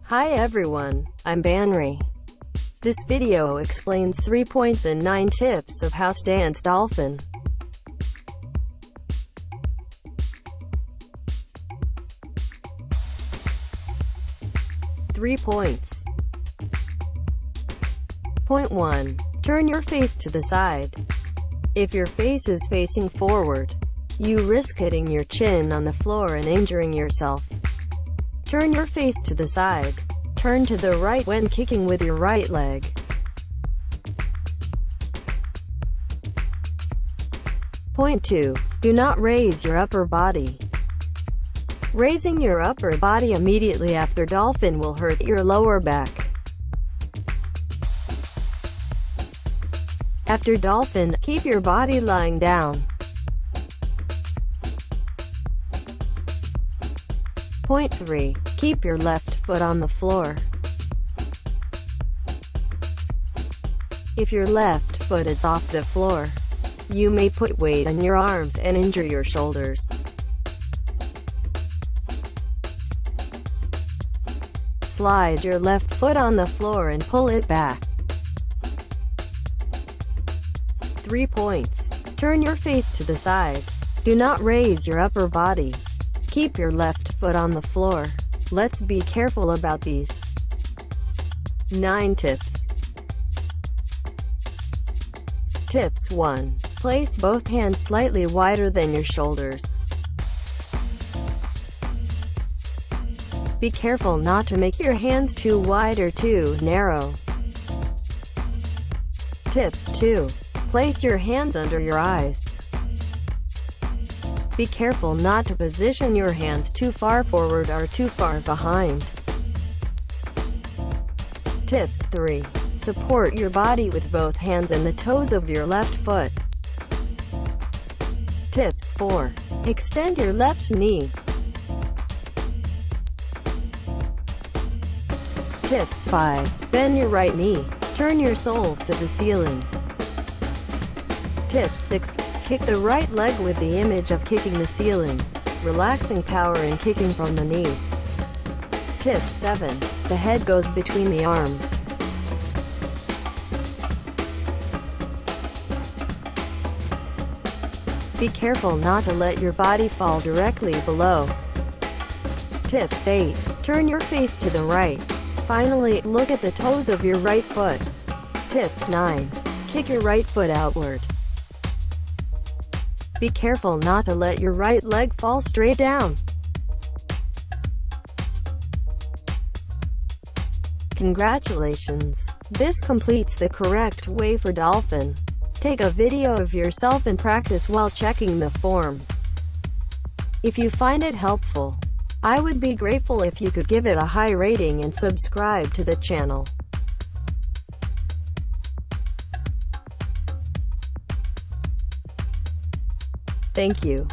Hi everyone, I'm Banri. This video explains 3 points and 9 tips of house dance dolphin. Three points. Point 1. Turn your face to the side. If your face is facing forward, you risk hitting your chin on the floor and injuring yourself. Turn your face to the side. Turn to the right when kicking with your right leg. Point 2. Do not raise your upper body. Raising your upper body immediately after dolphin will hurt your lower back. After dolphin, keep your body lying down. Point 3. Keep your left foot on the floor. If your left foot is off the floor, you may put weight on your arms and injure your shoulders. Slide your left foot on the floor and pull it back. 3 points. Turn your face to the side. Do not raise your upper body. Keep your left foot on the floor. Let's be careful about these 9 tips. Tips 1. Place both hands slightly wider than your shoulders. Be careful not to make your hands too wide or too narrow. Tips 2. Place your hands under your eyes. Be careful not to position your hands too far forward or too far behind. Tips 3. Support your body with both hands and the toes of your left foot. Tips 4. Extend your left knee. Tips 5. Bend your right knee. Turn your soles to the ceiling. Tip 6. Kick the right leg with the image of kicking the ceiling, relaxing power in kicking from the knee. Tip 7. The head goes between the arms. Be careful not to let your body fall directly below. Tips 8. Turn your face to the right. Finally, look at the toes of your right foot. Tips 9. Kick your right foot outward. Be careful not to let your right leg fall straight down. Congratulations! This completes the correct way for dolphin. Take a video of yourself and practice while checking the form. If you find it helpful, I would be grateful if you could give it a high rating and subscribe to the channel. Thank you.